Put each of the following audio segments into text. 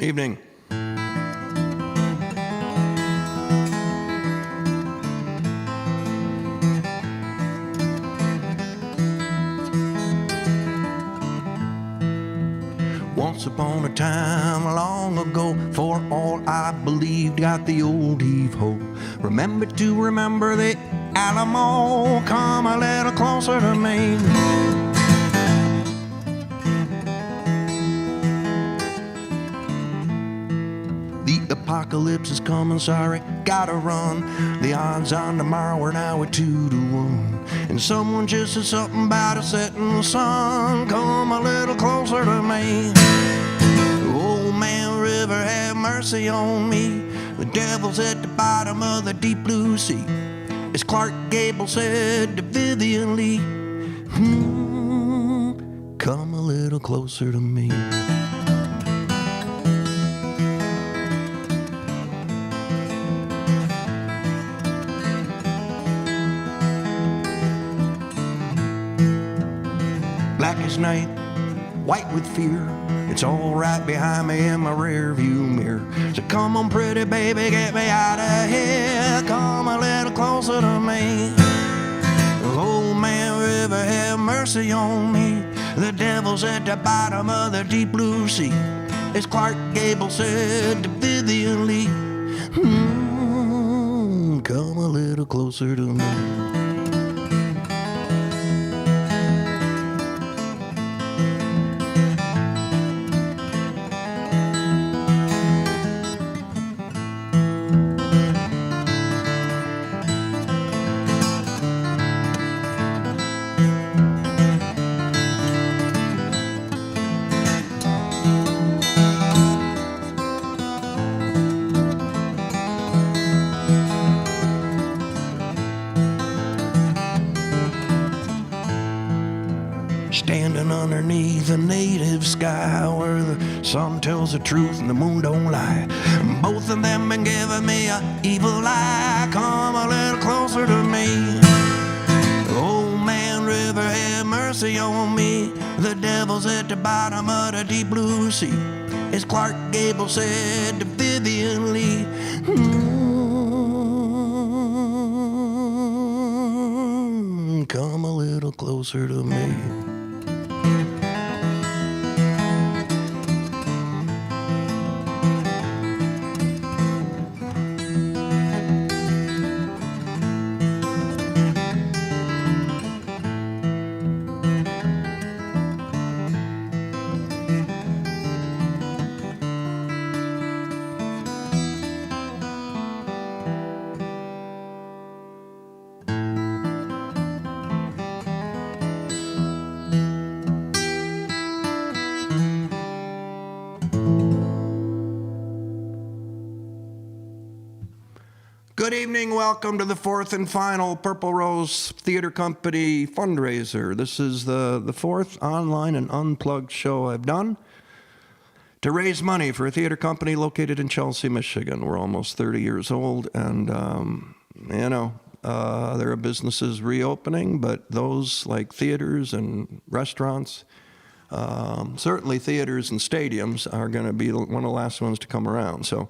Evening. Once upon a time, long ago, for all I believed, got the old heave-ho. Remember to remember the Alamo, come a little closer to me. The apocalypse is coming, sorry, gotta run. The odds on tomorrow are now at 2-1. And someone just said something about a setting sun, come a little closer to me. Old man river, have mercy on me. The devil's at the bottom of the deep blue sea. As Clark Gable said to Vivian Lee, come a little closer to me. Black as night, white with fear, it's all right behind me in my rear view mirror. So come on pretty baby, get me out of here, come a little closer to me. Old man river, have mercy on me. The devil's at the bottom of the deep blue sea. As Clark Gable said to Vivian Lee, come a little closer to me. Standing underneath a native sky where the sun tells the truth and the moon don't lie. Both of them been giving me a evil eye. Come a little closer to me. Old man river, have mercy on me. The devil's at the bottom of the deep blue sea. As Clark Gable said to Vivian Lee, come a little closer to me. Good evening, welcome to the fourth and final Purple Rose Theater Company fundraiser. This is the fourth online and unplugged show I've done to raise money for a theater company located in Chelsea, Michigan. We're almost 30 years old, and there are businesses reopening, but those like theaters and restaurants, certainly theaters and stadiums, are going to be one of the last ones to come around. So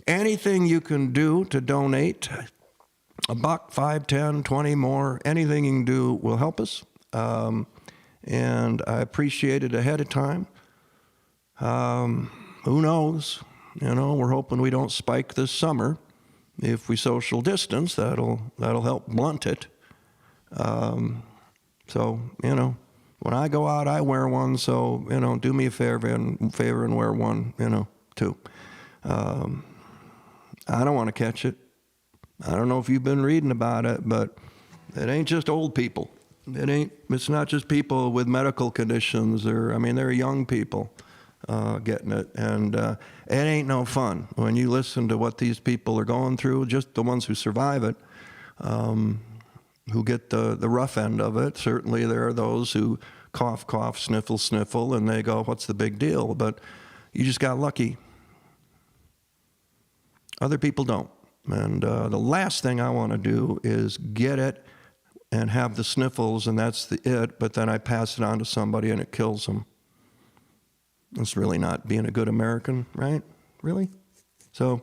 anything you can do to donate, $1, $5, $10, $20 more, anything you can do will help us. And I appreciate it ahead of time. Who knows? We're hoping we don't spike this summer. If we social distance, that'll help blunt it. So, when I go out, I wear one. So, do me a favor and wear one, too. I don't want to catch it. I don't know if you've been reading about it, but it ain't just old people. It's not just people with medical conditions there are young people getting it. And it ain't no fun. When you listen to what these people are going through, just the ones who survive it, who get the rough end of it. Certainly there are those who cough, cough, sniffle, sniffle, and they go, what's the big deal? But you just got lucky. Other people don't. And the last thing I want to do is get it and have the sniffles, and that's it, but then I pass it on to somebody and it kills them. That's really not being a good American, right? Really? So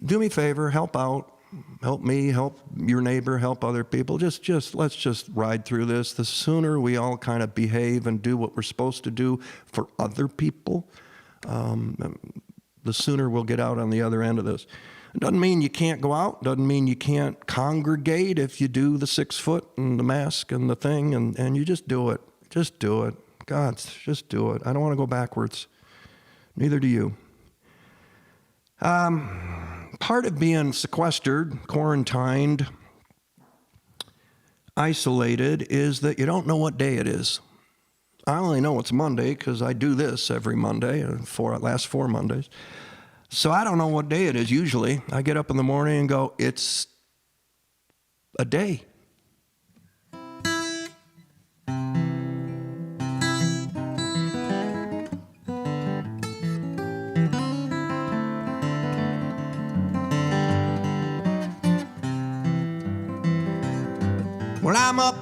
do me a favor, help out. Help me, help your neighbor, help other people. Let's just ride through this. The sooner we all kind of behave and do what we're supposed to do for other people, the sooner we'll get out on the other end of this. It doesn't mean you can't go out. Doesn't mean you can't congregate if you do the 6 foot and the mask and the thing, and you just do it. Just do it. God, just do it. I don't want to go backwards. Neither do you. Part of being sequestered, quarantined, isolated is that you don't know what day it is. I only know it's Monday because I do this every Monday, last 4 Mondays. So I don't know what day it is usually. I get up in the morning and go, it's a day. Well, I'm up,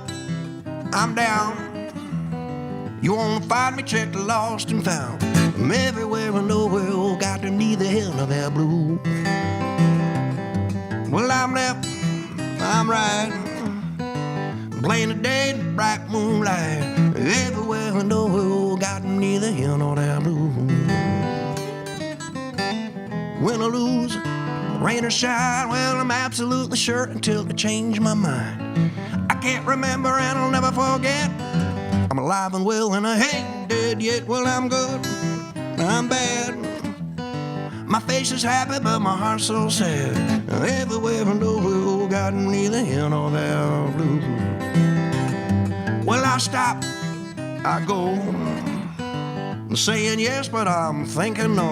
I'm down. You wanna find me, check the lost and found. I'm everywhere and nowhere, oh, got to neither here nor there blue. Well, I'm left, I'm right, playing the day in the bright moonlight. Everywhere and nowhere, oh, got to neither here nor there blue. Win or lose, rain or shine, well, I'm absolutely sure until I change my mind. I can't remember and I'll never forget. I'm alive and well and I ain't dead yet. Well, I'm good, I'm bad. My face is happy but my heart's so sad. Everywhere and nowhere, got neither here nor there blue. Well, I stop, I go, I'm saying yes but I'm thinking no.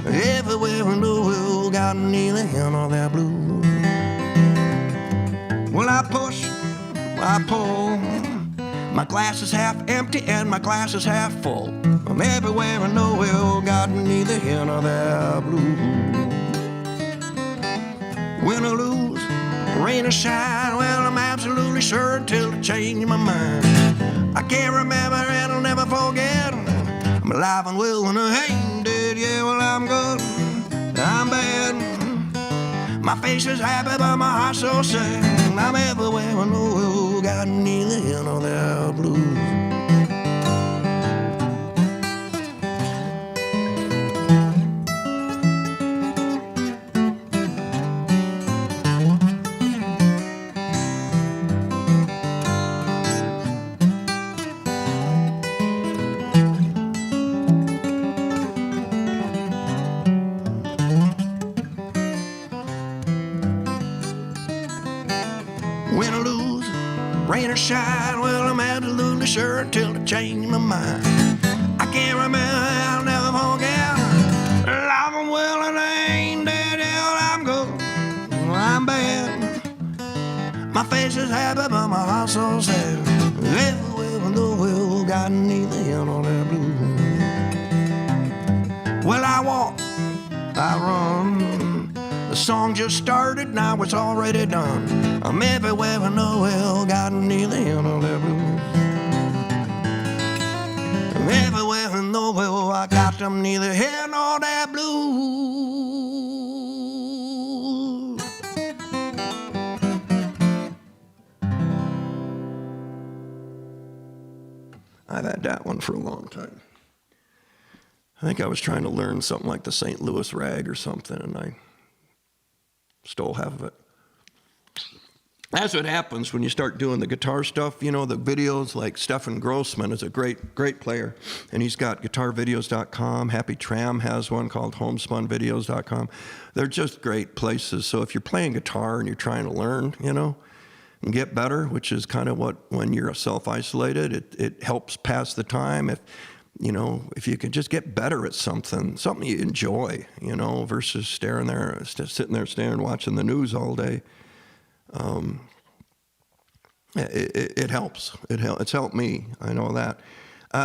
Everywhere and nowhere, got neither here nor there blue. Well, I push, I pull, my glass is half empty and my glass is half full. I'm everywhere and nowhere, got neither here nor there blue. Win or lose, rain or shine, well, I'm absolutely sure until I change my mind. I can't remember and I'll never forget. I'm alive and well and I ain't dead, yeah, well, I'm good, I'm bad. My face is happy but my heart's so sad. I'm everywhere and nowhere, got neither here nor there blues. Win or lose, rain or shine, well, I'm absolutely sure until I change my mind. I can't remember, I'll never forget. Alive and well and I ain't dead, yeah, I'm good, I'm bad. My face is happy but my heart's so sad. Everywhere and nowhere, got neither here nor there blue. Well, I walk, I run. The song just started, now it's already done. I'm everywhere and nowhere, got neither here nor there blue. I'm everywhere and nowhere, I got them neither here nor there blue. I've had that one for a long time. I think I was trying to learn something like the St. Louis Rag or something, and I stole half of it. That's what happens when you start doing the guitar stuff. You know, the videos, like Stefan Grossman is a great player, and he's got guitarvideos.com. Happy Tram has one called homespunvideos.com. They're just great places. So if you're playing guitar and you're trying to learn, you know, and get better, which is kind of what, when you're self-isolated, it helps pass the time. If you can just get better at something you enjoy, you know, versus sitting there staring, watching the news all day. It helps. It's helped me. I know that.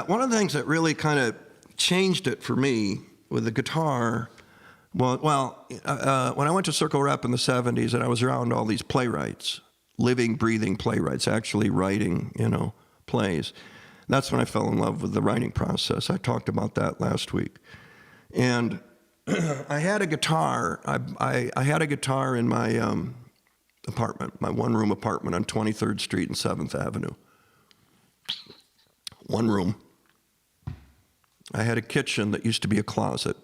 One of the things that really kind of changed it for me with the guitar, when I went to Circle Rep in the 70s and I was around all these playwrights, living, breathing playwrights, actually writing, you know, plays. That's when I fell in love with the writing process. I talked about that last week. And I had a guitar. I had a guitar in my apartment, my one-room apartment on 23rd Street and 7th Avenue. One room. I had a kitchen that used to be a closet.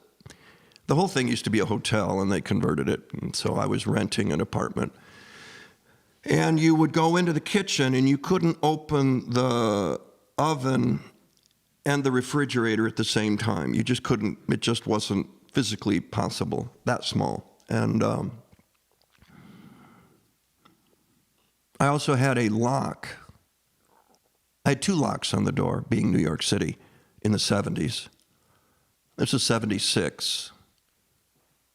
The whole thing used to be a hotel, and they converted it, and so I was renting an apartment. And you would go into the kitchen, and you couldn't open the oven and the refrigerator at the same time. You just couldn't. It just wasn't physically possible, that small. And I also had a lock. I had 2 locks on the door, being New York City in the 70s. This is 76.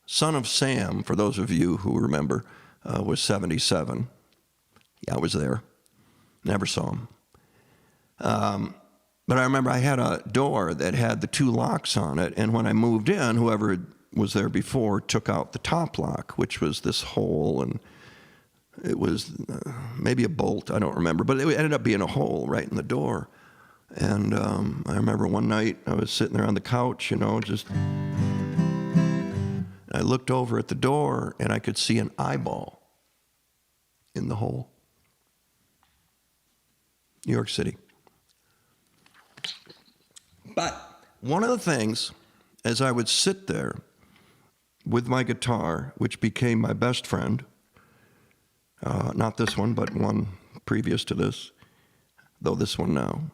Son of Sam, for those of you who remember, was 77. Yeah, I was there. Never saw him. But I remember I had a door that had the 2 locks on it, and when I moved in, whoever was there before took out the top lock, which was this hole, and it was maybe a bolt, I don't remember, but it ended up being a hole right in the door. And I remember one night I was sitting there on the couch, you know, just... I looked over at the door, and I could see an eyeball in the hole. New York City. But one of the things, as I would sit there with my guitar, which became my best friend, not this one, but one previous to this, though this one now,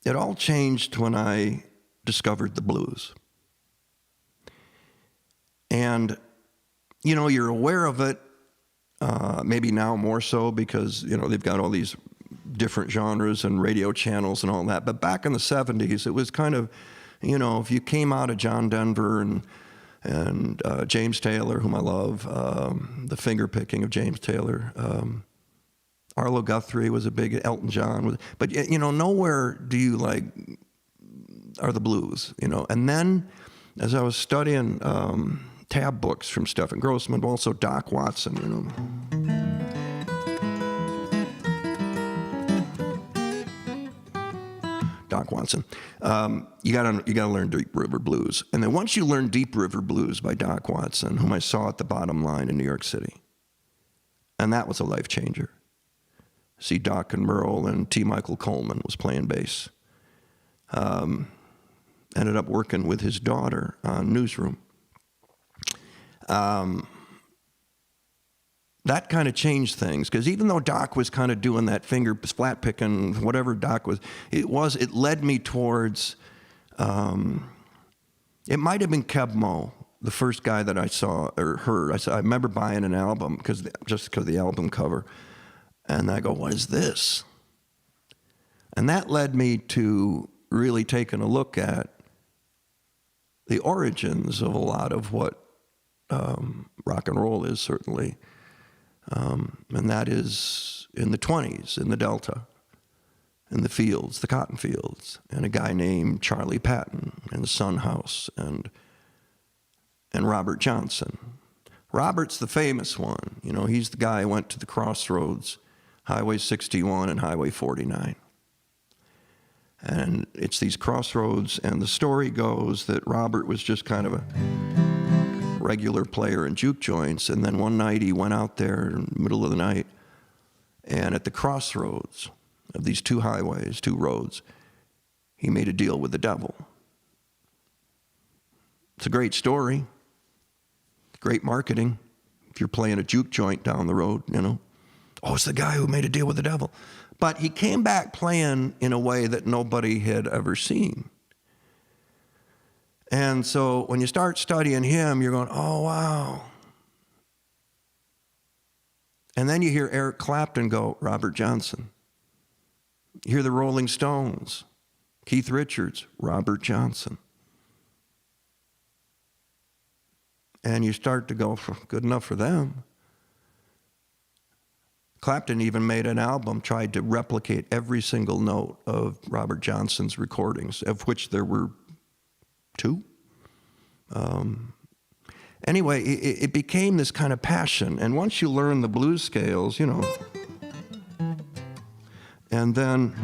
it all changed when I discovered the blues. And, you know, you're aware of it, maybe now more so because, you know, they've got all these different genres and radio channels and all that. But back in the 70s, it was kind of, you know, if you came out of John Denver and James Taylor, whom I love, the finger picking of James Taylor, Arlo Guthrie was a big, Elton John, but, you know, nowhere do you like, are the blues, you know. And then as I was studying tab books from Stephen Grossman, but also Doc Watson, you know. Doc Watson. You gotta learn Deep River Blues. And then once you learn Deep River Blues by Doc Watson, whom I saw at the Bottom Line in New York City, and that was a life changer. See Doc and Merle, and T. Michael Coleman was playing bass. Ended up working with his daughter on Newsroom. That kind of changed things, because even though Doc was kind of doing that finger flat picking, whatever Doc was, it led me towards, it might have been Keb Mo, the first guy that I saw or heard. I remember buying an album just because of the album cover, and I go, what is this? And that led me to really taking a look at the origins of a lot of what rock and roll is, certainly. And that is in the 20s, in the Delta, in the fields, the cotton fields, and a guy named Charlie Patton and the Sun House, and Robert Johnson. Robert's the famous one. You know, he's the guy who went to the crossroads, Highway 61 and Highway 49. And it's these crossroads, and the story goes that Robert was just kind of a regular player in juke joints, and then one night he went out there in the middle of the night, and at the crossroads of these 2 highways, 2 roads, he made a deal with the devil. It's a great story, great marketing. If you're playing a juke joint down the road, you know, oh, it's the guy who made a deal with the devil. But he came back playing in a way that nobody had ever seen. And so when you start studying him, you're going, oh, wow. And then you hear Eric Clapton go, Robert Johnson. You hear the Rolling Stones, Keith Richards, Robert Johnson. And you start to go, good enough for them. Clapton even made an album, tried to replicate every single note of Robert Johnson's recordings, of which there were 2. Anyway, it became this kind of passion. And once you learn the blues scales, you know, and then,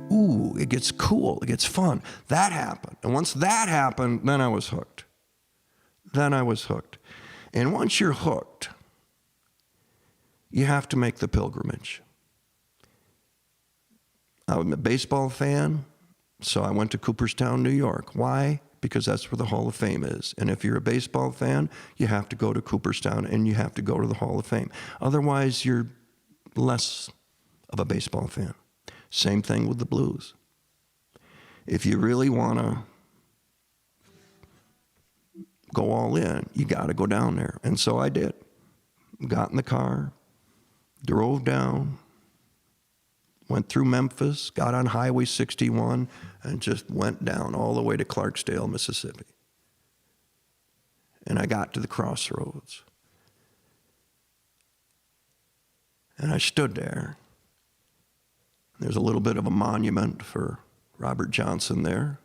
ooh, ooh, it gets cool, it gets fun. That happened. And once that happened, then I was hooked. Then I was hooked. And once you're hooked, you have to make the pilgrimage. I'm a baseball fan, so I went to Cooperstown, New York. Why? Because that's where the Hall of Fame is. And if you're a baseball fan, you have to go to Cooperstown and you have to go to the Hall of Fame. Otherwise, you're less of a baseball fan. Same thing with the blues. If you really want to go all in, you got to go down there. And so I did. Got in the car, drove down, went through Memphis, got on Highway 61, and just went down all the way to Clarksdale, Mississippi. And I got to the crossroads. And I stood there. There's a little bit of a monument for Robert Johnson there.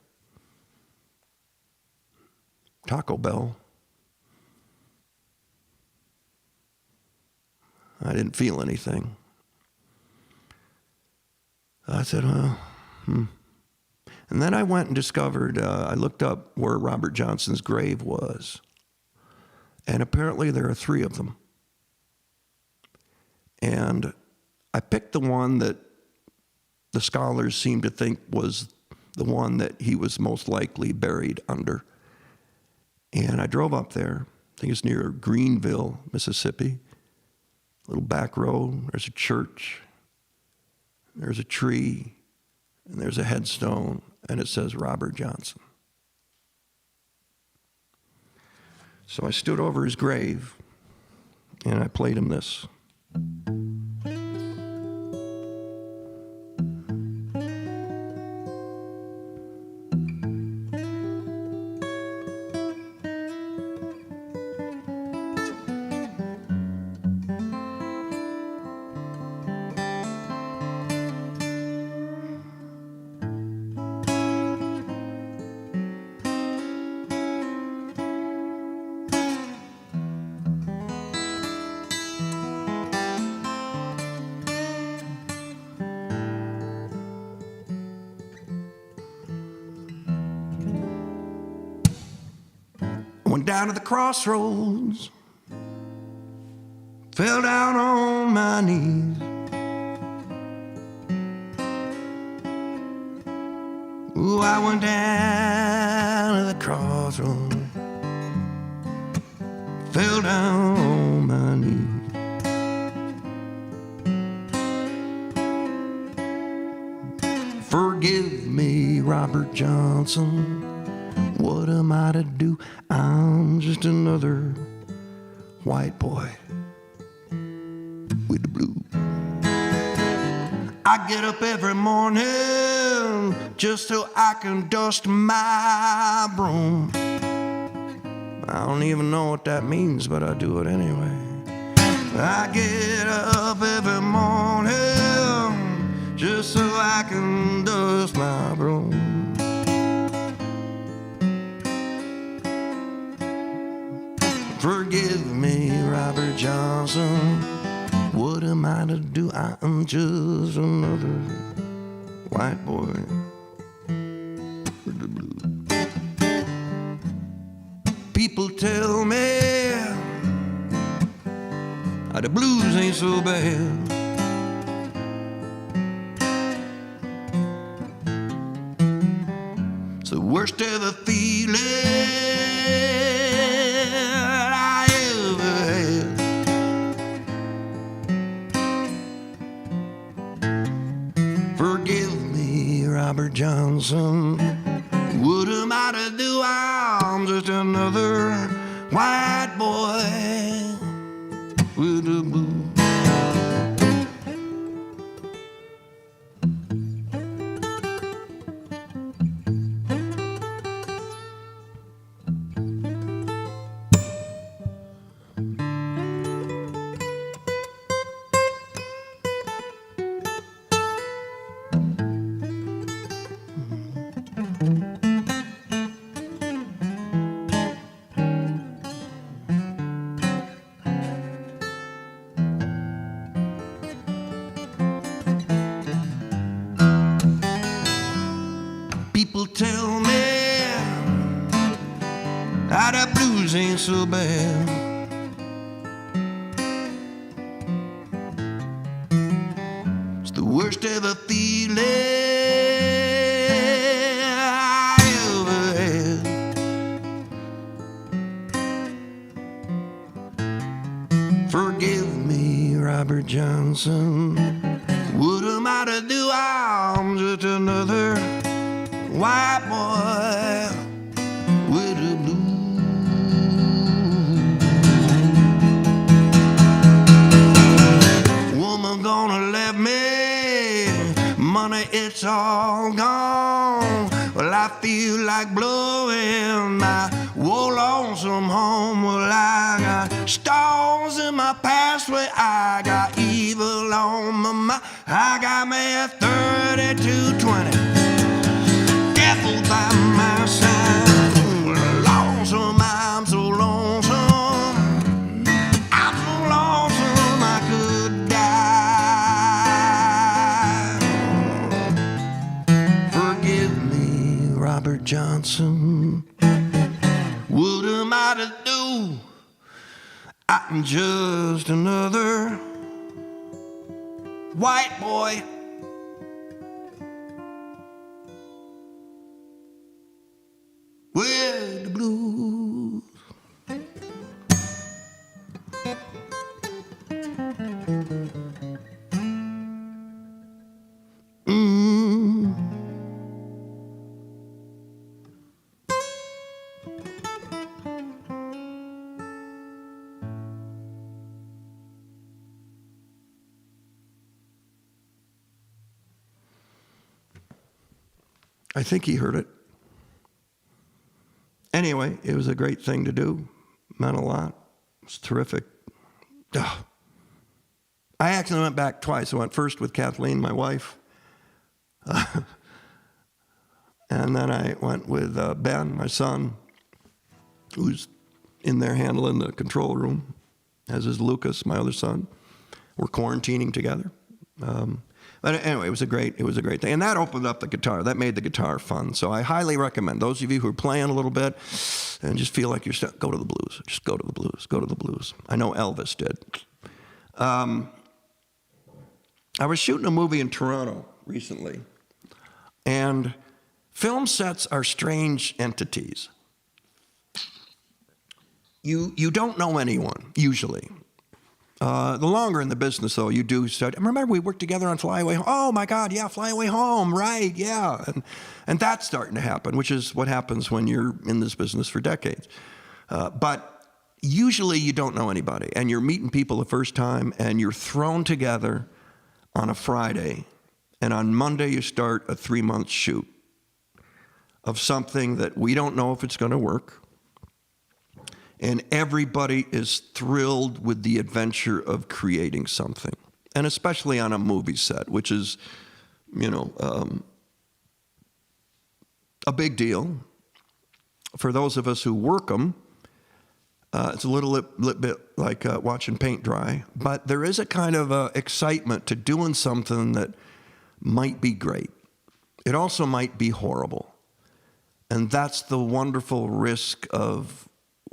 Taco Bell. I didn't feel anything. I said, And then I went and discovered, I looked up where Robert Johnson's grave was. And apparently there are 3 of them. And I picked the one that the scholars seem to think was the one that he was most likely buried under. And I drove up there. I think it's near Greenville, Mississippi. Little back road. There's a church. There's a tree. And there's a headstone. And it says Robert Johnson. So I stood over his grave. And I played him this. Went down to the crossroads, fell down on my knees. Ooh, I went down to the crossroads, fell down on my knees. Forgive me, Robert Johnson. What am I to do? I'm just another white boy with the blues. I get up every morning just so I can dust my broom. I don't even know what that means, but I do it anyway. I get up every morning just so I can dust my broom. Forgive me, Robert Johnson. What am I to do? I am just another white boy with the blues. People tell me the blues ain't so bad. It's the worst ever feeling Robert Johnson. What am I to do? I'm just another white boy with the blues. people tell me that the blues ain't so bad. It's the worst ever feeling I ever had. Forgive me, Robert Johnson. What am I to do? I'm just another white boy with the blues. Woman gonna let me, money it's all gone. Well, I feel like blowing my wool lonesome home. Well, I got stars in my past where I got evil on my mind. I got me a 3220 devil by my side. Lonesome, I'm so lonesome. I'm so lonesome I could die. Forgive me, Robert Johnson. What am I to do? I'm just another white boy with the blues. I think he heard it. Anyway, it was a great thing to do. Meant a lot. It was terrific. Ugh. I actually went back twice. I went first with Kathleen, my wife. And then I went with Ben, my son, who's in there handling the control room, as is Lucas, my other son. We're quarantining together. But anyway, it was a great thing. And that opened up the guitar. That made the guitar fun. So I highly recommend those of you who are playing a little bit and just feel like you're stuck, go to the blues. Just go to the blues. Go to the blues. I know Elvis did. I was shooting a movie in Toronto recently, and film sets are strange entities. You don't know anyone, usually. The longer in the business, though, you do start. Remember, we worked together on Fly Away Home. Oh, my God, yeah, Fly Away Home, right, yeah. And that's starting to happen, which is what happens when you're in this business for decades. But usually you don't know anybody, and you're meeting people the first time, and you're thrown together on a Friday, and on Monday you start a 3-month shoot of something that we don't know if it's going to work. And everybody is thrilled with the adventure of creating something. And especially on a movie set, which is, a big deal. For those of us who work them, it's a little bit like watching paint dry. But there is a kind of excitement to doing something that might be great. It also might be horrible. And that's the wonderful risk of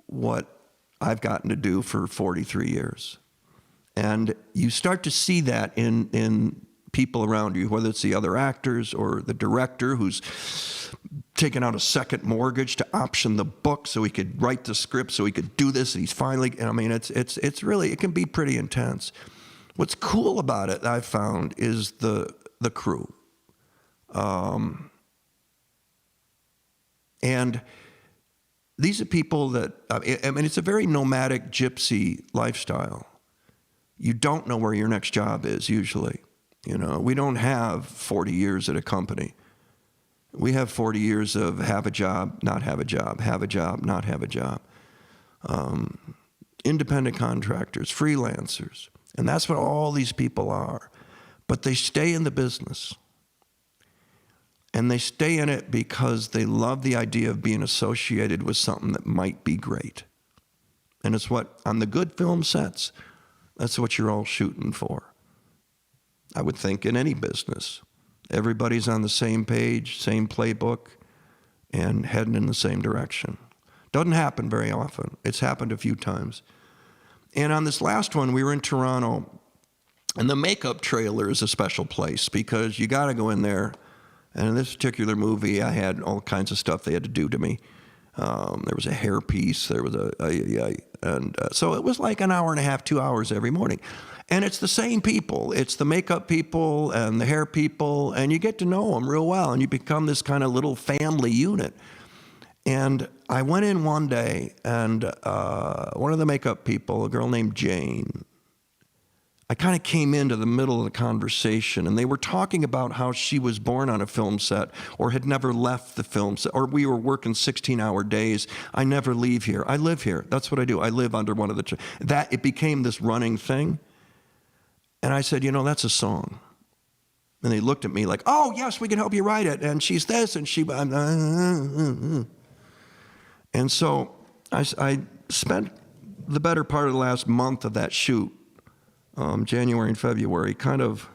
what I've gotten to do for 43 years. And you start to see that in people around you, whether it's the other actors or the director who's taken out a second mortgage to option the book so he could write the script so he could do this, and he's finally, it's really, it can be pretty intense. What's cool about it, I've found, is the crew. And these are people that, it's a very nomadic gypsy lifestyle. You don't know where your next job is usually. We don't have 40 years at a company. We have 40 years of have a job, not have a job, have a job, not have a job. Independent contractors, freelancers. And that's what all these people are. But they stay in the business. And they stay in it because they love the idea of being associated with something that might be great. And it's what, on the good film sets, that's what you're all shooting for. I would think in any business. Everybody's on the same page, same playbook. and heading in the same direction. Doesn't happen very often. It's happened a few times. And on this last one, we were in Toronto, and the makeup trailer is a special place because you got to go in there. And in this particular movie, I had all kinds of stuff they had to do to me. There was a hair piece. There was so it was like an hour and a half, 2 hours every morning. And it's the same people. It's the makeup people and the hair people, and you get to know them real well, and you become this kind of little family unit. And I went in one day, and one of the makeup people, a girl named Jane, I kind of came into the middle of the conversation, and they were talking about how she was born on a film set or had never left the film set, or we were working 16-hour days. I never leave here. I live here. That's what I do. I live under one of the... That, it became this running thing. And I said, you know, that's a song. And they looked at me like, oh, yes, we can help you write it. And she's this, and she... And so I spent the better part of the last month of that shoot, January and February, kind of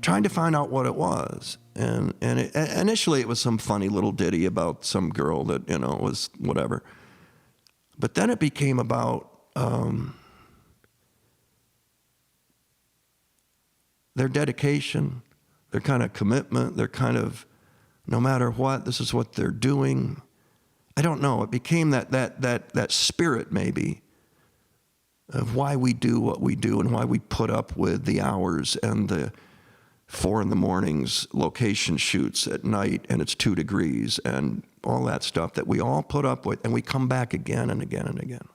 trying to find out what it was. And initially it was some funny little ditty about some girl that, you know, was whatever. But then it became about their dedication, their kind of commitment, their kind of, no matter what, this is what they're doing. I don't know. It became that spirit, maybe, of why we do what we do and why we put up with the hours and the 4 a.m. location shoots at night, and it's 2 degrees and all that stuff that we all put up with, and we come back again and again and again.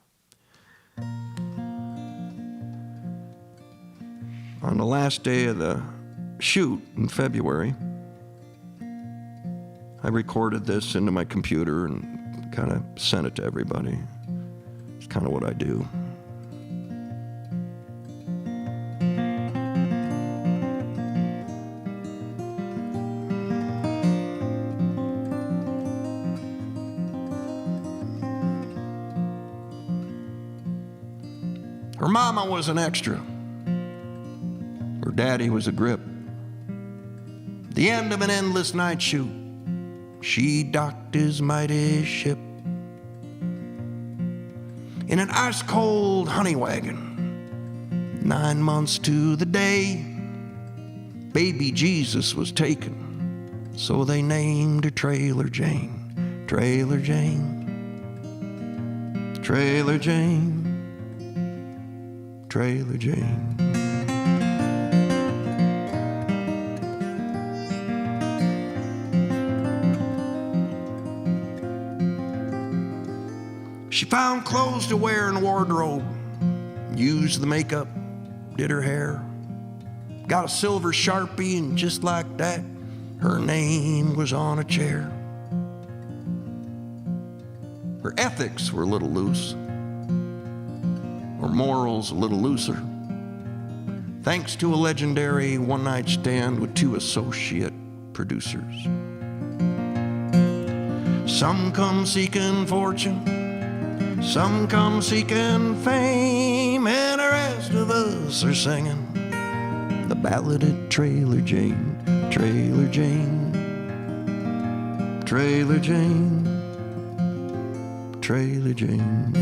On the last day of the shoot in February, I recorded this into my computer and kind of sent it to everybody. It's kind of what I do. Her mama was an extra. Her daddy was a grip. The end of an endless night shoot, she docked his mighty ship in an ice-cold honey wagon. 9 months to the day, baby Jesus was taken, so they named her Trailer Jane. Trailer Jane, Trailer Jane, Trailer Jane. She found clothes to wear in the wardrobe, used the makeup, did her hair, got a silver Sharpie, and just like that, her name was on a chair. Her ethics were a little loose, her morals a little looser, thanks to a legendary one-night stand with 2 associate producers. Some come seeking fortune, some come seeking fame, and the rest of us are singing the ballad of Trailer Jane. Trailer Jane, Trailer Jane, Trailer Jane.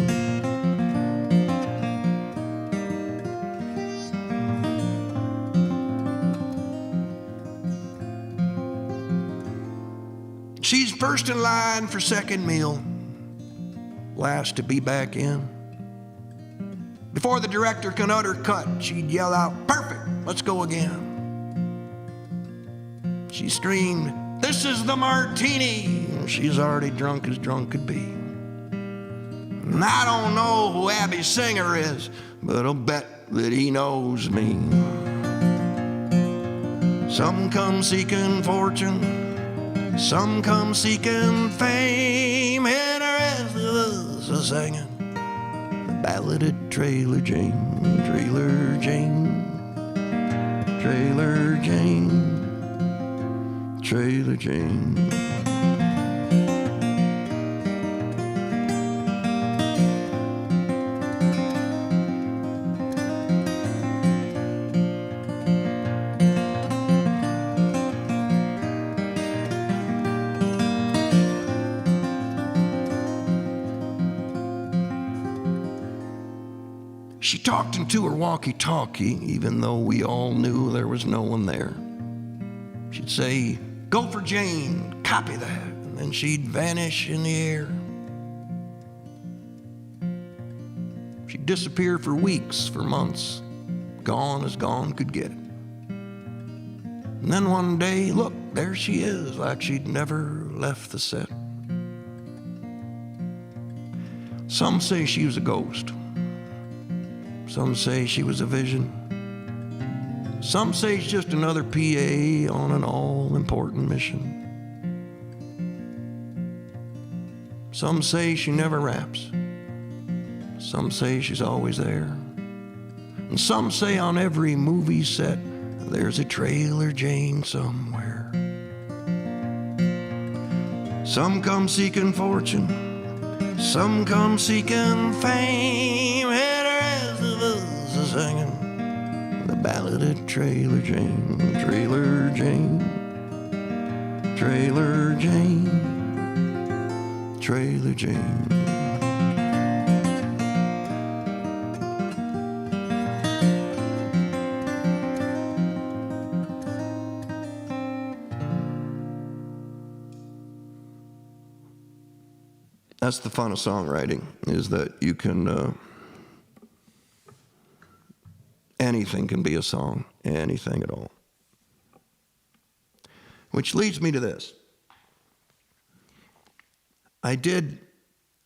She's first in line for second meal, last to be back in. Before the director can utter cut, she'd yell out, "Perfect, let's go again." She screamed, "This is the martini." She's already drunk as drunk could be. And I don't know who Abby Singer is, but I'll bet that he knows me. Some come seeking fortune, some come seeking fame, and the rest of us are singing the ballad of Trailer Jane. Trailer Jane, Trailer Jane, Trailer Jane. She talked into her walkie-talkie, even though we all knew there was no one there. She'd say, "Go for Jane, copy that," and then she'd vanish in the air. She'd disappear for weeks, for months, gone as gone could get it. And then one day, look, there she is, like she'd never left the set. Some say she was a ghost. Some say she was a vision. Some say she's just another PA on an all-important mission. Some say she never raps. Some say she's always there. And some say on every movie set, there's a trailer Jane somewhere. Some come seeking fortune, some come seeking fame, and the rest of us are singing the ballad of Trailer Jane, Trailer Jane, Trailer Jane, Trailer Jane. That's the fun of songwriting, is that you can, anything can be a song, anything at all. Which leads me to this. I did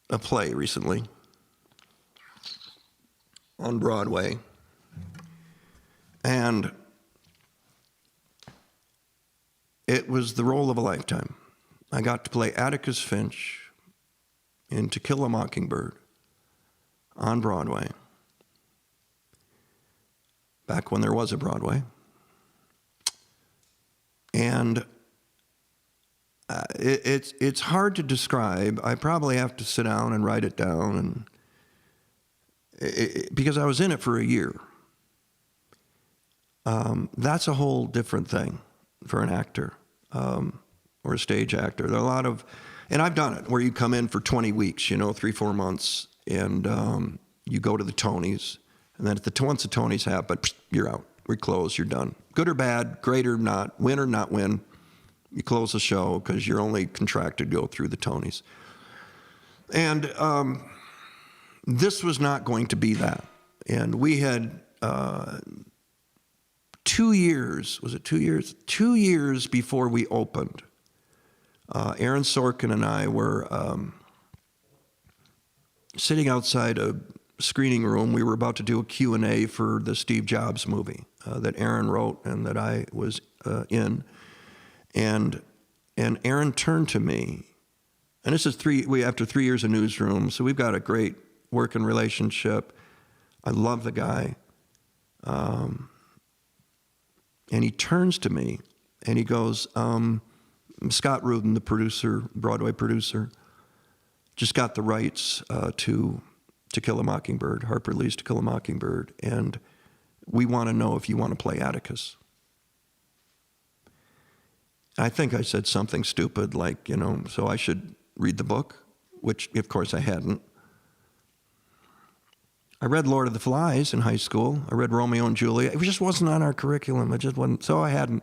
a play recently on Broadway, and it was the role of a lifetime. I got to play Atticus Finch in To Kill a Mockingbird on Broadway, back when there was a Broadway. And it's hard to describe. I probably have to sit down and write it down, and because I was in it for a year. That's a whole different thing for an actor or a stage actor. There are a lot of, and I've done it, where you come in for 20 weeks, 3-4 months, and you go to the Tonys, and then once the Tonys happen, you're out. We close, you're done. Good or bad, great or not, win or not win, you close the show because you're only contracted to go through the Tonys. And this was not going to be that. And we had 2 years, was it 2 years? 2 years before we opened. Aaron Sorkin and I were sitting outside a screening room. We were about to do a Q&A for the Steve Jobs movie that Aaron wrote and that I was in. And Aaron turned to me, and this is after 3 years of newsroom, so we've got a great working relationship. I love the guy. And he turns to me and he goes, Scott Rudin, the producer, Broadway producer, just got the rights to Kill a Mockingbird, Harper Lee's To Kill a Mockingbird, and we want to know if you want to play Atticus. I think I said something stupid like, so I should read the book, which of course I hadn't. I read Lord of the Flies in high school. I read Romeo and Juliet. It just wasn't on our curriculum. It just wasn't, so I hadn't.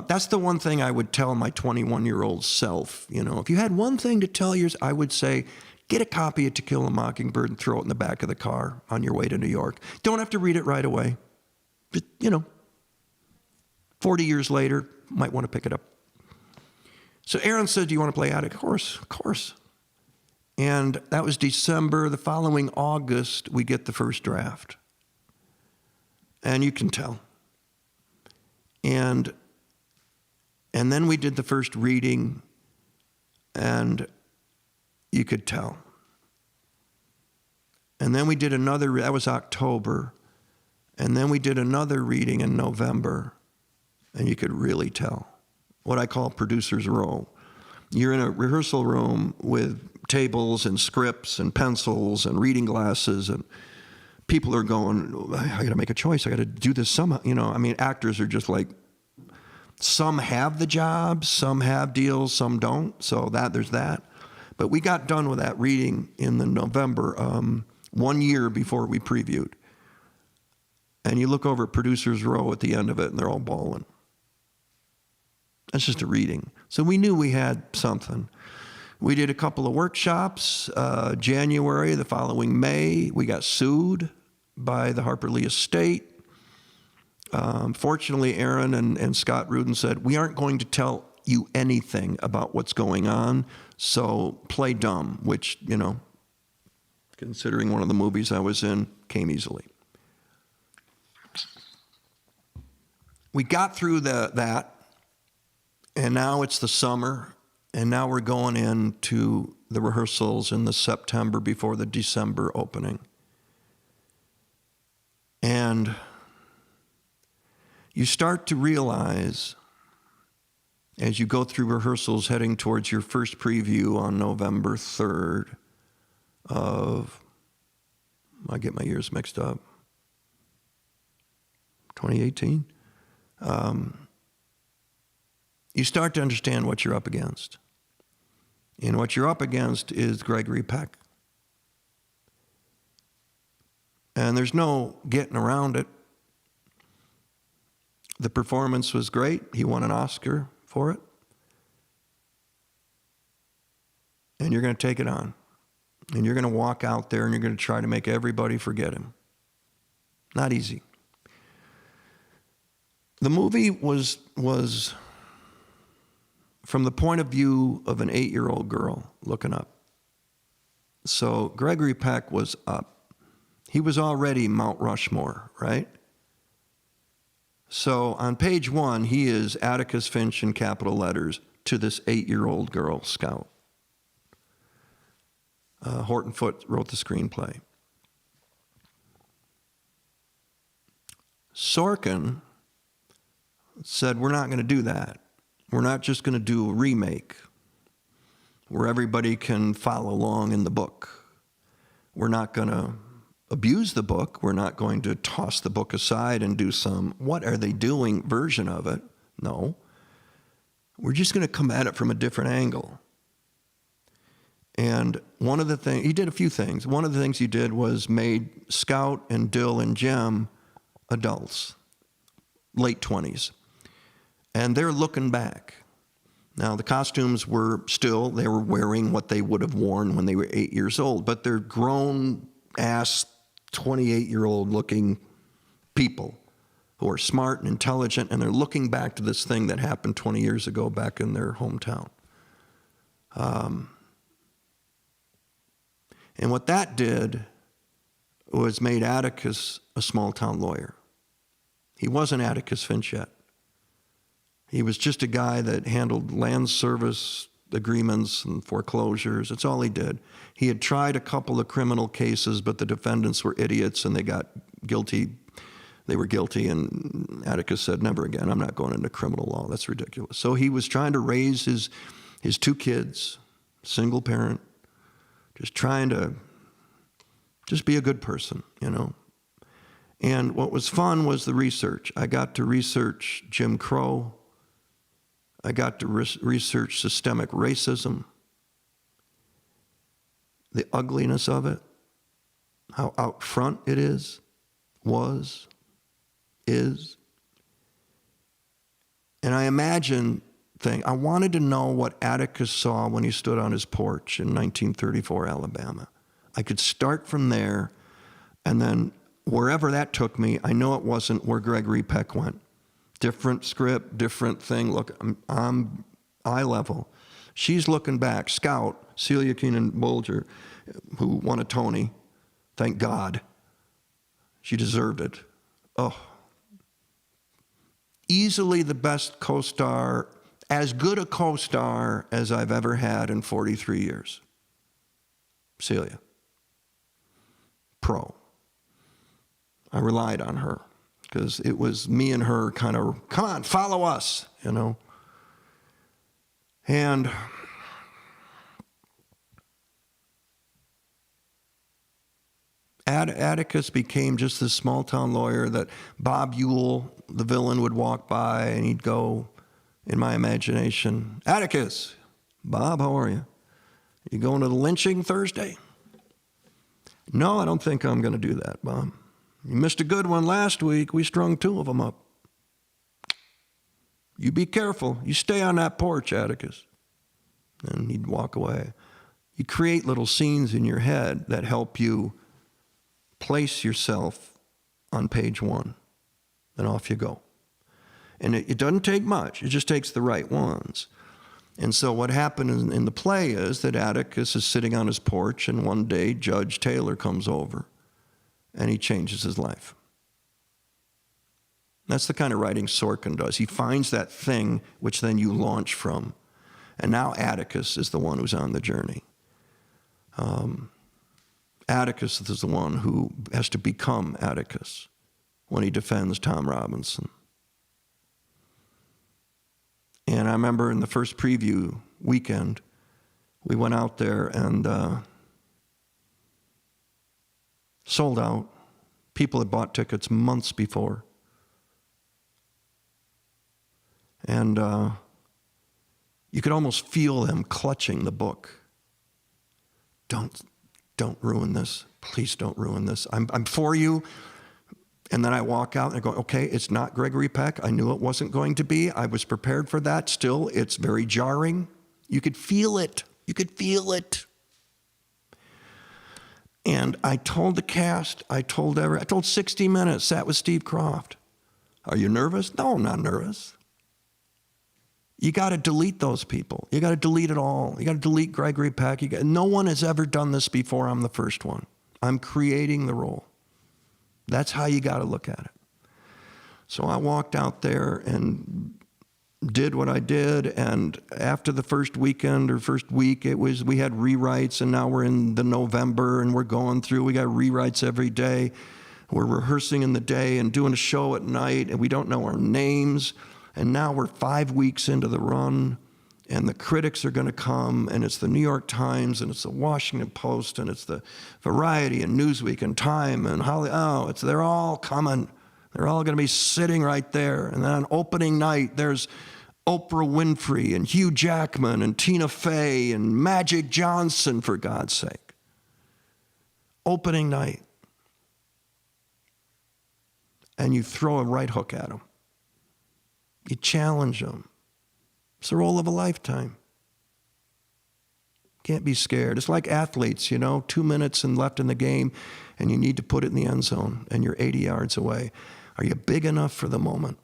That's the one thing I would tell my 21-year-old self. If you had one thing to tell yours, I would say, get a copy of To Kill a Mockingbird and throw it in the back of the car on your way to New York. Don't have to read it right away. But, 40 years later, might want to pick it up. So Aaron said, do you want to play Atticus? Of course. And that was December. The following August, we get the first draft. And you can tell. And then we did the first reading, and you could tell. And then we did another, that was October, and then we did another reading in November, and you could really tell. What I call producer's row. You're in a rehearsal room with tables and scripts and pencils and reading glasses, and people are going, I got to make a choice. I got to do this somehow. Actors are just like, some have the jobs, some have deals, some don't. So there's that. But we got done with that reading in the November. 1 year before we previewed. And you look over at Producer's Row at the end of it, and they're all bawling. That's just a reading. So we knew we had something. We did a couple of workshops. January, the following May, we got sued by the Harper Lee estate. Fortunately, Aaron and Scott Rudin said, we aren't going to tell you anything about what's going on, so play dumb, which, you know, considering one of the movies I was in, came easily. We got through that, and now it's the summer, and now we're going into the rehearsals in the September before the December opening. And you start to realize, as you go through rehearsals heading towards your first preview on November 3rd of, I get my years mixed up, 2018, you start to understand what you're up against. And what you're up against is Gregory Peck. And there's no getting around it. The performance was great. He won an Oscar for it. And you're going to take it on. And you're going to walk out there and you're going to try to make everybody forget him. Not easy. The movie was from the point of view of an 8-year-old girl looking up. So Gregory Peck was up. He was already Mount Rushmore, right? So on page 1, he is Atticus Finch in capital letters to this 8-year-old girl scout. Horton Foote wrote the screenplay. Sorkin said, we're not going to do that. We're not just going to do a remake where everybody can follow along in the book. We're not going to abuse the book. We're not going to toss the book aside and do some, what are they doing version of it. No. We're just going to come at it from a different angle. And one of the things, he did a few things. One of the things he did was made Scout and Dill and Jem adults, late 20s. And they're looking back. Now, the costumes were still, they were wearing what they would have worn when they were 8 years old, but they're grown-ass, 28-year-old looking people who are smart and intelligent, and they're looking back to this thing that happened 20 years ago back in their hometown. And what that did was made Atticus a small-town lawyer. He wasn't Atticus Finch yet. He was just a guy that handled land service agreements and foreclosures. That's all he did. He had tried a couple of criminal cases, but the defendants were idiots and they got guilty. They were guilty, and Atticus said, never again. I'm not going into criminal law. That's ridiculous. So he was trying to raise his 2 kids, single parent, just trying to just be a good person, you know. And what was fun was the research. I got to research Jim Crow. I got to research systemic racism, the ugliness of it, how out front it is, was, is. And I imagine I wanted to know what Atticus saw when he stood on his porch in 1934 Alabama. I could start from there, and then wherever that took me, I know it wasn't where Gregory Peck went. Different script, different thing. Look, I'm eye level. She's looking back. Scout, Celia Keenan Bolger, who won a Tony. Thank God. She deserved it. Oh. Easily the best co-star, as good a co-star as I've ever had in 43 years. Celia. Pro. I relied on her because it was me and her kind of, come on, follow us, you know. And Atticus became just this small-town lawyer that Bob Ewell, the villain, would walk by and he'd go, in my imagination, Atticus, Bob, how are you? You going to the lynching Thursday? No, I don't think I'm going to do that, Bob. You missed a good one last week. We strung 2 of them up. You be careful. You stay on that porch, Atticus. And he'd walk away. You create little scenes in your head that help you place yourself on page 1. And off you go. And it doesn't take much. It just takes the right ones. And so what happened in the play is that Atticus is sitting on his porch, and one day Judge Taylor comes over, and he changes his life. That's the kind of writing Sorkin does. He finds that thing which then you launch from. And now Atticus is the one who's on the journey. Atticus is the one who has to become Atticus when he defends Tom Robinson. And I remember in the first preview weekend, we went out there and sold out. People had bought tickets months before. And you could almost feel them clutching the book. Don't ruin this. Please don't ruin this. I'm for you. And then I walk out and I go, okay, it's not Gregory Peck. I knew it wasn't going to be. I was prepared for that. Still, it's very jarring. You could feel it. You could feel it. And I told the cast, I told 60 Minutes, sat with Steve Croft. Are you nervous? No, I'm not nervous. You got to delete those people. You got to delete it all. You got to delete Gregory Peck. No one has ever done this before. I'm the first one. I'm creating the role. That's how you got to look at it. So I walked out there and did what I did, and after the first weekend or first week, we had rewrites, and now we're in the November, and we're going through. We got rewrites every day. We're rehearsing in the day and doing a show at night, and we don't know our names. And now we're 5 weeks into the run, and the critics are going to come, and it's the New York Times, and it's the Washington Post, and it's the Variety, and Newsweek, and Time, and they're all coming. They're all going to be sitting right there. And then on opening night, there's Oprah Winfrey, and Hugh Jackman, and Tina Fey, and Magic Johnson, for God's sake. Opening night. And you throw a right hook at them. You challenge them. It's the role of a lifetime. Can't be scared. It's like athletes, 2 minutes and left in the game, and you need to put it in the end zone, and you're 80 yards away. Are you big enough for the moment?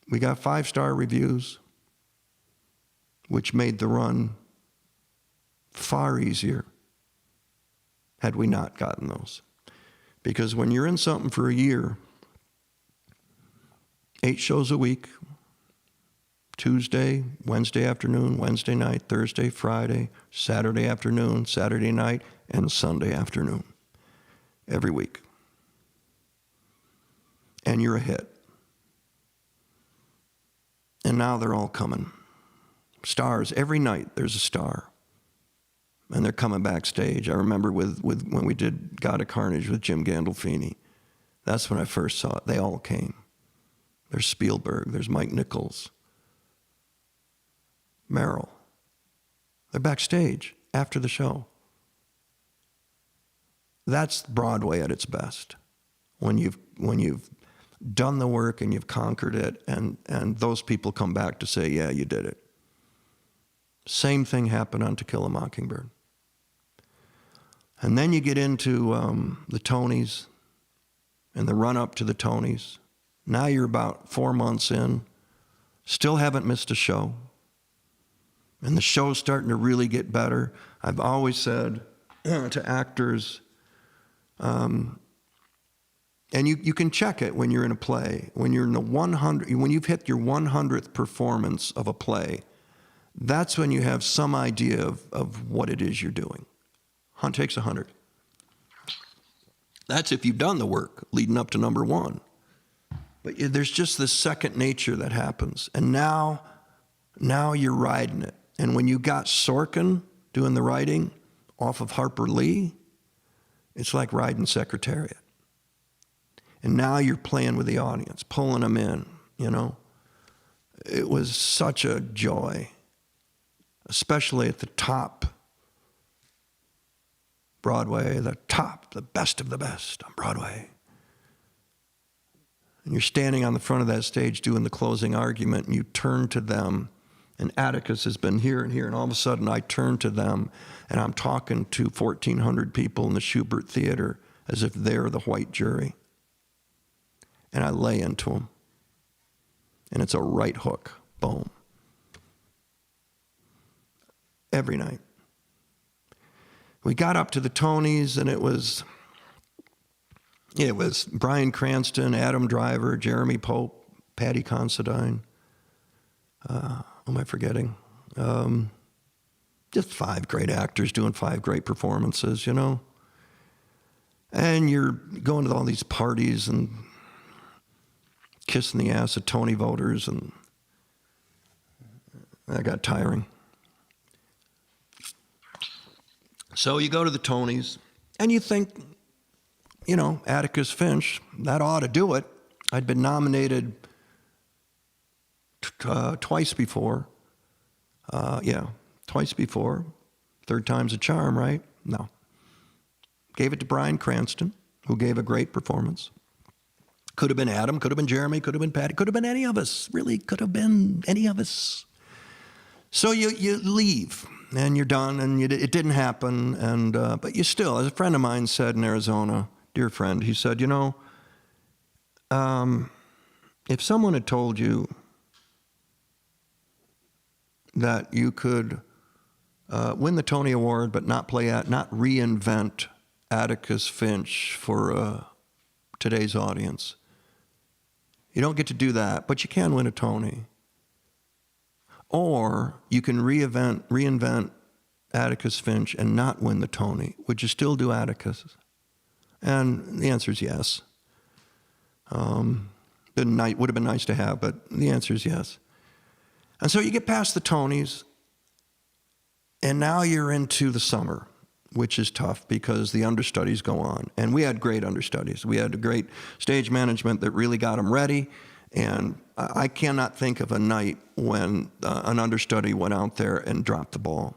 We got 5-star reviews, which made the run far easier had we not gotten those. Because when you're in something for a year, 8 shows a week, Tuesday, Wednesday afternoon, Wednesday night, Thursday, Friday, Saturday afternoon, Saturday night, and Sunday afternoon, every week. And you're a hit. And now they're all coming. Stars, every night there's a star. And they're coming backstage. I remember with when we did God of Carnage with Jim Gandolfini. That's when I first saw it. They all came. There's Spielberg. There's Mike Nichols. Meryl. They're backstage after the show. That's Broadway at its best. When you've done the work and you've conquered it, and those people come back to say, yeah, you did it. Same thing happened on To Kill a Mockingbird. And then you get into the Tonys and the run-up to the Tonys. Now you're about 4 months in, still haven't missed a show. And the show's starting to really get better. I've always said to actors, and you can check it when you're in a play. When you're in the 100, when you've hit your 100th performance of a play, that's when you have some idea of what it is you're doing. Hunt takes 100. That's if you've done the work leading up to number 1. But there's just this second nature that happens. And now you're riding it. And when you got Sorkin doing the writing off of Harper Lee, it's like riding Secretariat. And now you're playing with the audience, pulling them in, It was such a joy. especially at the top Broadway, the top, the best of the best on Broadway. And you're standing on the front of that stage doing the closing argument, and you turn to them, and Atticus has been here and here, and all of a sudden I turn to them, and I'm talking to 1,400 people in the Schubert Theater as if they're the white jury. And I lay into them. And it's a right hook. Boom. Every night. We got up to the Tonys, and it was Bryan Cranston, Adam Driver, Jeremy Pope, Patty Considine. Who am I forgetting? Just 5 great actors doing 5 great performances, you know. And you're going to all these parties and kissing the ass of Tony voters, and that got tiring. So you go to the Tonys, and you think, you know, Atticus Finch, that ought to do it. I'd been nominated twice before. Twice before. 3rd time's a charm, right? No. Gave it to Bryan Cranston, who gave a great performance. Could have been Adam, could have been Jeremy, could have been Patty, could have been any of us. Really, could have been any of us. So you leave, and you're done, and it didn't happen. And but you still, as a friend of mine said in Arizona, dear friend, he said, you know, if someone had told you that you could win the Tony Award but not reinvent Atticus Finch for today's audience, you don't get to do that, but you can win a Tony. Or you can reinvent Atticus Finch and not win the Tony. Would you still do Atticus? And the answer is yes. Would have been nice to have, but the answer is yes. And so you get past the Tonys, and now you're into the summer, which is tough because the understudies go on. And we had great understudies. We had a great stage management that really got them ready. And I cannot think of a night when an understudy went out there and dropped the ball.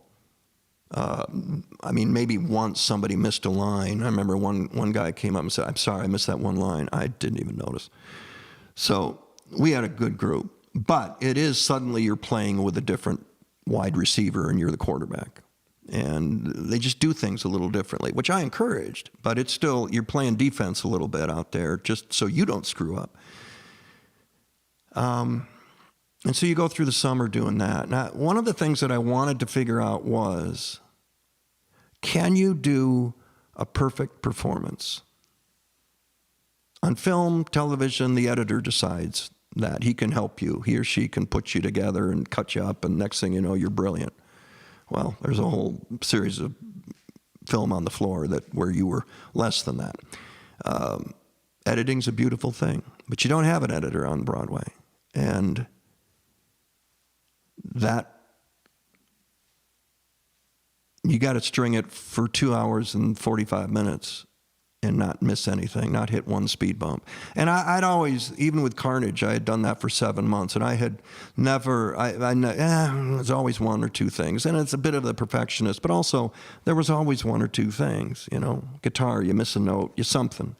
I mean, maybe once somebody missed a line. I remember one guy came up and said, "I'm sorry, I missed that one line." I didn't even notice. So we had a good group. But it is suddenly you're playing with a different wide receiver and you're the quarterback. And they just do things a little differently, which I encouraged. But it's still, you're playing defense a little bit out there just so you don't screw up. And so you go through the summer doing that. Now, one of the things that I wanted to figure out was, can you do a perfect performance? On film, television, the editor decides that. He can help you. He or she can put you together and cut you up, and next thing you know, you're brilliant. Well, there's a whole series of film on the floor where you were less than that. Editing's a beautiful thing, but you don't have an editor on Broadway. And that, you got to string it for 2 hours and 45 minutes and not miss anything, not hit one speed bump. And I'd always, even with Carnage, I had done that for 7 months, and I had never, there's always 1 or 2 things. And it's a bit of the perfectionist, but also there was always 1 or 2 things, you know, guitar, you miss a note, you something.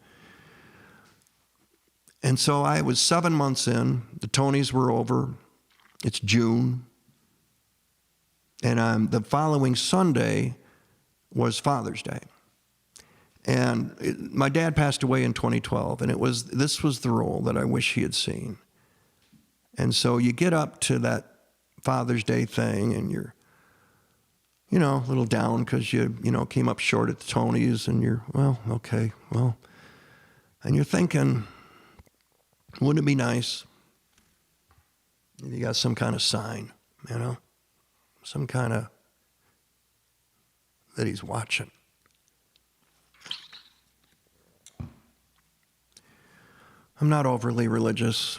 And so I was 7 months in, the Tonys were over, it's June, and the following Sunday was Father's Day. And my dad passed away in 2012, and this was the role that I wish he had seen. And so you get up to that Father's Day thing, and you're, you know, a little down because you came up short at the Tonys, and you're, well, okay, well. And you're thinking, wouldn't it be nice if you got some kind of sign, you know, some kind of, that he's watching. I'm not overly religious.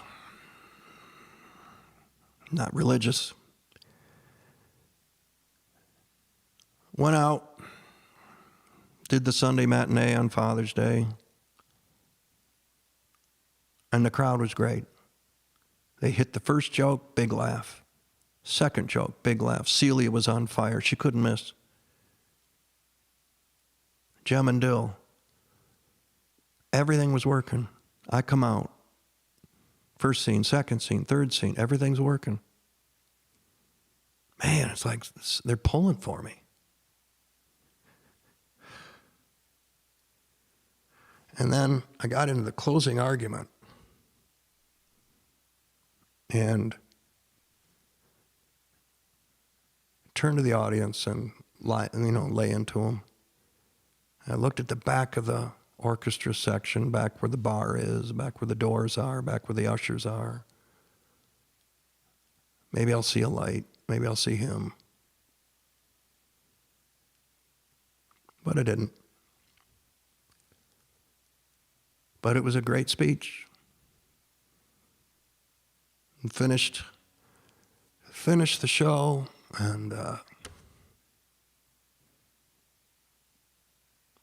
Not religious. Went out, did the Sunday matinee on Father's Day, and the crowd was great. They hit the first joke, big laugh. Second joke, big laugh. Celia was on fire. She couldn't miss. Gem and Dill. Everything was working. I come out. First scene, second scene, third scene. Everything's working. Man, it's like they're pulling for me. And then I got into the closing argument. And turned to the audience and lay into them. I looked at the back of the orchestra section, back where the bar is, back where the doors are, back where the ushers are. Maybe I'll see a light. Maybe I'll see him. But I didn't. But it was a great speech. And finished the show, and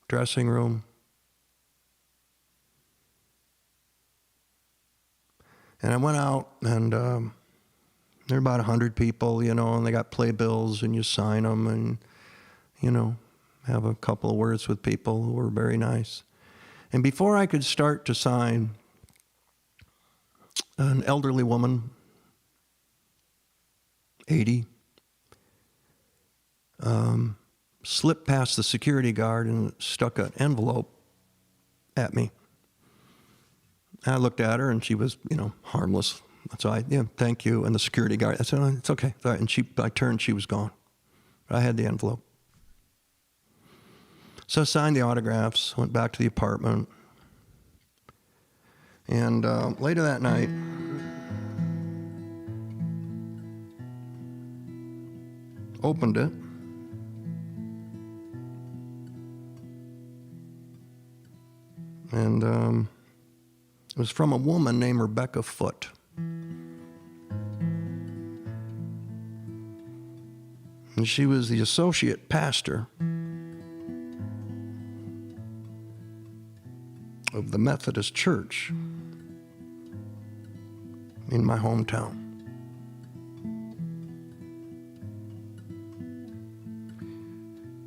dressing room. And I went out, and there were about 100 people, and they got playbills, and you sign them, and, have a couple of words with people who were very nice. And before I could start to sign, an elderly woman, 80, slipped past the security guard and stuck an envelope at me. I looked at her, and she was, harmless. So thank you. And the security guard, I said, oh, it's okay. And I turned, she was gone. But I had the envelope. So I signed the autographs, went back to the apartment. And later that night, opened it. And it was from a woman named Rebecca Foote. And she was the associate pastor of the Methodist Church in my hometown.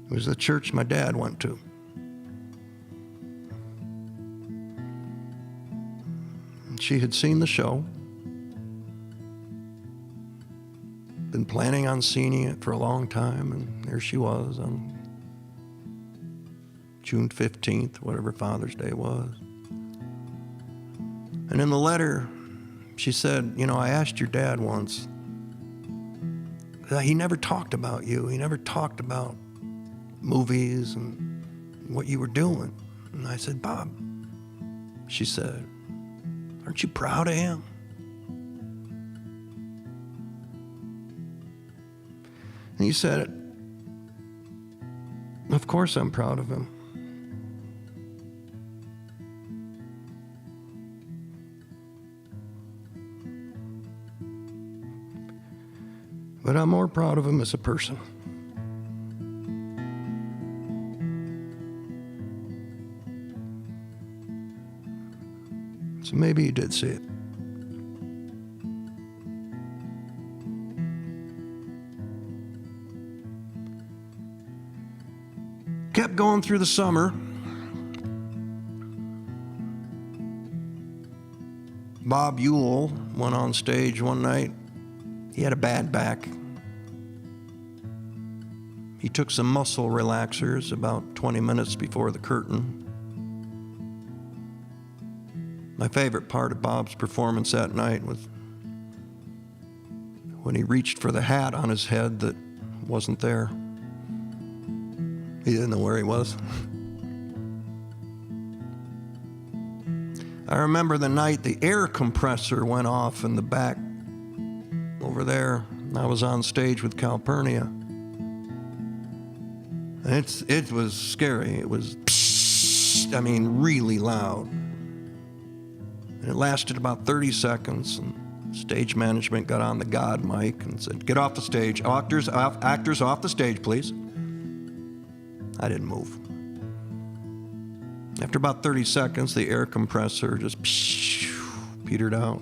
It was the church my dad went to. She had seen the show, been planning on seeing it for a long time, and there she was on June 15th, whatever Father's Day was. And in the letter, she said, I asked your dad once. He never talked about you. He never talked about movies and what you were doing. And I said, Bob, she said, aren't you proud of him? And he said, of course I'm proud of him. But I'm more proud of him as a person. So maybe he did see it. Kept going through the summer. Bob Ewell went on stage one night. He had a bad back. He took some muscle relaxers about 20 minutes before the curtain. My favorite part of Bob's performance that night was when he reached for the hat on his head that wasn't there. He didn't know where he was. I remember the night the air compressor went off in the back over there. I was on stage with Calpurnia. And it was scary. It was, really loud. And it lasted about 30 seconds, and stage management got on the God mic and said, get off the stage. Actors off the stage, please. I didn't move. After about 30 seconds, the air compressor just petered out.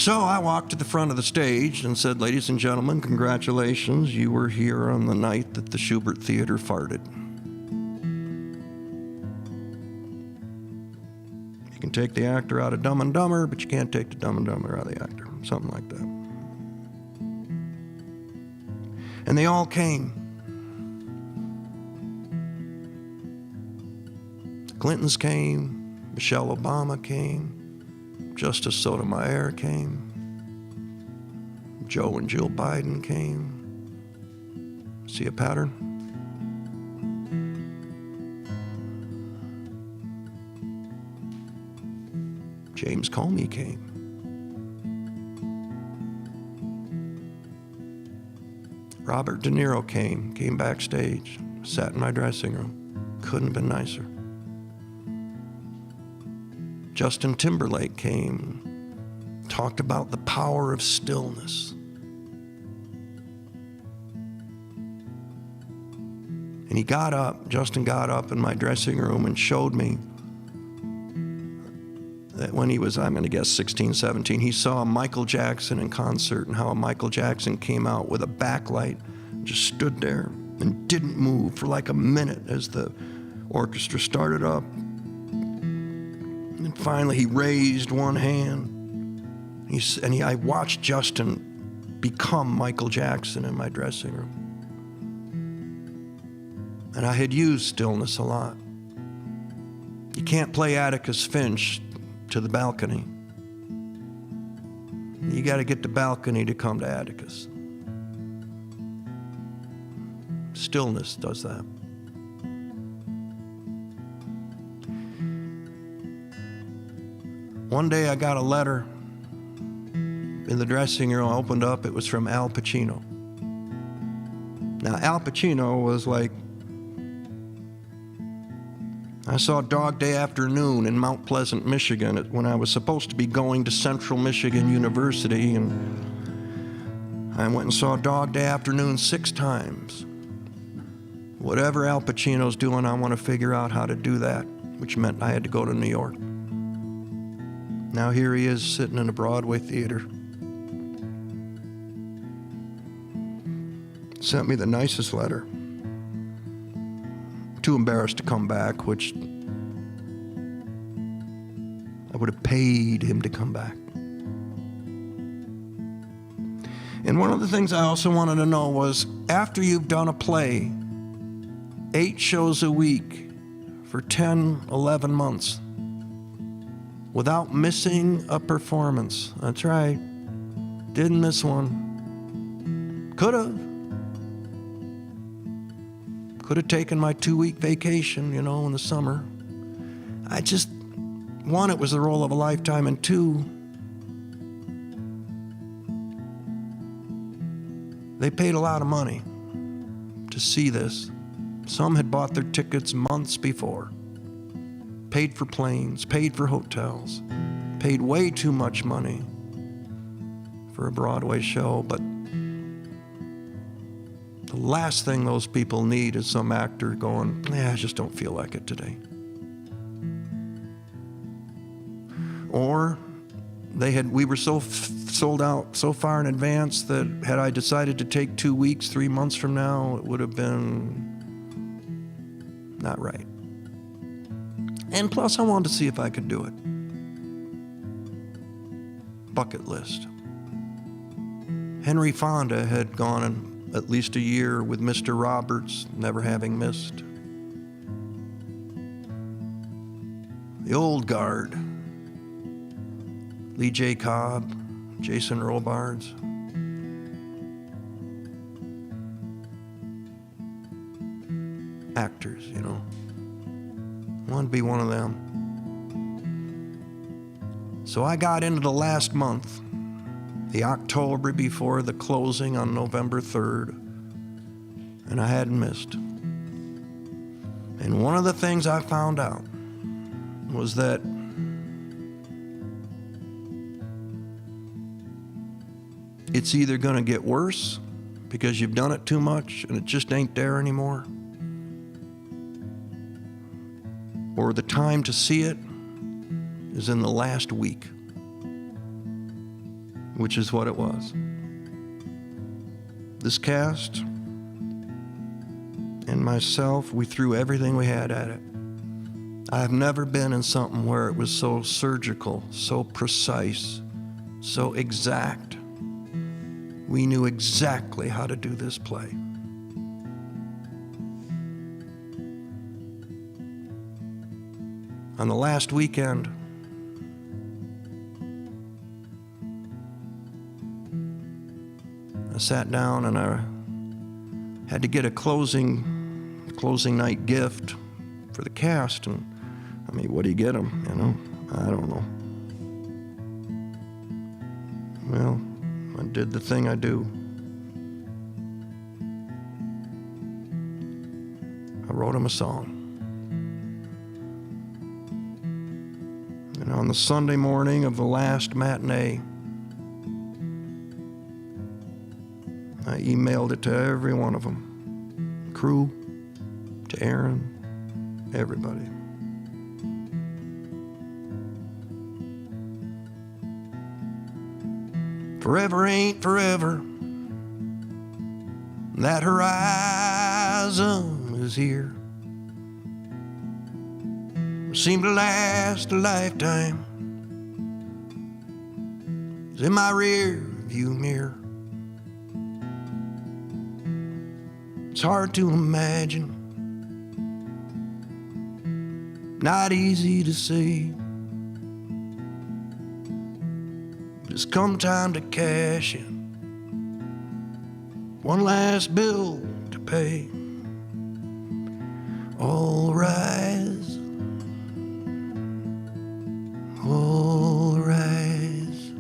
So I walked to the front of the stage and said, "Ladies and gentlemen, congratulations. You were here on the night that the Schubert Theater farted. You can take the actor out of Dumb and Dumber, but you can't take the Dumb and Dumber out of the actor." Something like that. And they all came. Clintons came, Michelle Obama came, Justice Sotomayor came, Joe and Jill Biden came. See a pattern? James Comey came. Robert De Niro came backstage, sat in my dressing room. Couldn't have been nicer. Justin Timberlake came, talked about the power of stillness. And Justin got up in my dressing room and showed me that when he was, I'm going to guess 16, 17, he saw Michael Jackson in concert, and how Michael Jackson came out with a backlight, just stood there and didn't move for like a minute as the orchestra started up. And finally he raised one hand. I watched Justin become Michael Jackson in my dressing room. And I had used stillness a lot. You can't play Atticus Finch to the balcony. You got to get the balcony to come to Atticus. Stillness does that. One day I got a letter in the dressing room. I opened up, it was from Al Pacino. Now, Al Pacino was like, I saw Dog Day Afternoon in Mount Pleasant, Michigan, when I was supposed to be going to Central Michigan University, and I went and saw Dog Day Afternoon 6 times. Whatever Al Pacino's doing, I want to figure out how to do that, which meant I had to go to New York. Now here he is sitting in a Broadway theater. Sent me the nicest letter. Too embarrassed to come back, which I would have paid him to come back. And one of the things I also wanted to know was, after you've done a play, 8 shows a week for 10, 11 months, without missing a performance. That's right. Didn't miss one. Could have. Could have taken my 2-week vacation, in the summer. I just, 1, it was the role of a lifetime, and 2, they paid a lot of money to see this. Some had bought their tickets months before, paid for planes, paid for hotels, paid way too much money for a Broadway show, but the last thing those people need is some actor going, I just don't feel like it today. Or we were so sold out so far in advance that had I decided to take 2 weeks, 3 months from now, it would have been not right. And plus, I wanted to see if I could do it. Bucket list. Henry Fonda had gone at least a year with Mr. Roberts, never having missed. The old guard, Lee J. Cobb, Jason Robards. Actors, wanted to be one of them. So I got into the last month, the October before the closing on November 3rd, and I hadn't missed. And one of the things I found out was that it's either going to get worse because you've done it too much and it just ain't there anymore, or the time to see it is in the last week. which is what it was. This cast and myself, we threw everything we had at it. I've never been in something where it was so surgical, so precise, so exact. We knew exactly how to do this play. On the last weekend, I sat down and I had to get a closing night gift for the cast. And I mean, what do you get them, you know? I don't know. Well, I did the thing I do. I wrote him a song. And on the Sunday morning of the last matinee, I emailed it to every one of them. Crew, to Aaron, everybody. Forever ain't forever. That horizon is here. Seemed to last a lifetime. It's in my rear view mirror. It's hard to imagine, not easy to see. It's come time to cash in. One last bill to pay. All rise. All rise.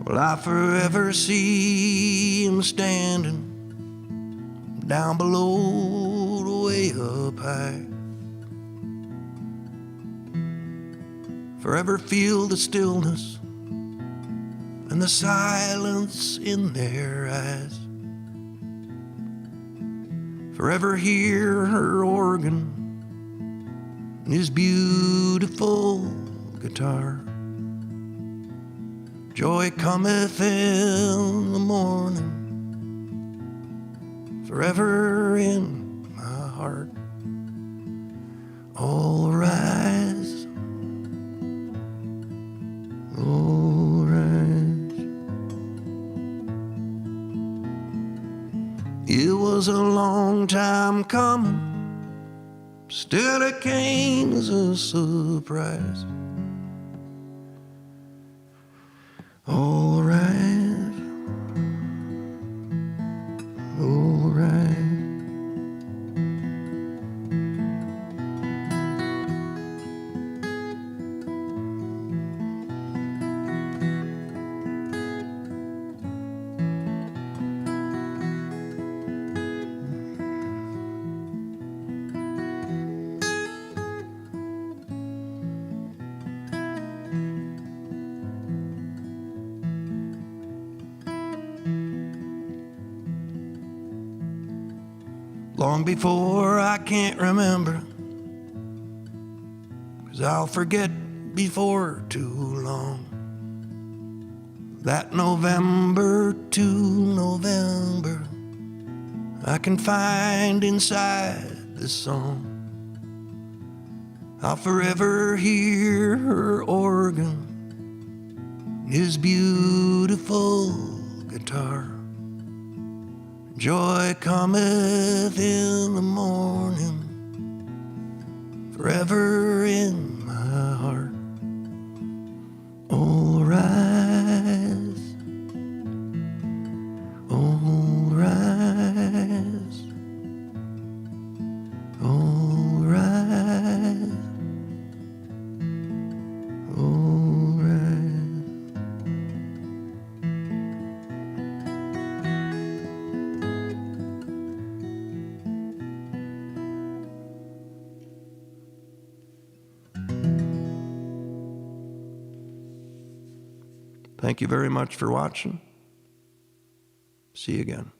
Well, I forever see him standing down below the way up high. Forever feel the stillness and the silence in their eyes. Forever hear her organ and his beautiful guitar. Joy cometh in the morning, forever in my heart. All rise. All rise. It was a long time coming, still it came as a surprise. All right, all right. Long before I can't remember, 'cause I'll forget before too long. That November to November, I can find inside this song. I'll forever hear her organ, his beautiful guitar. Joy cometh in the morning, forever in my heart. All rise, all rise, all rise, all rise. Thank you very much for watching. See you again.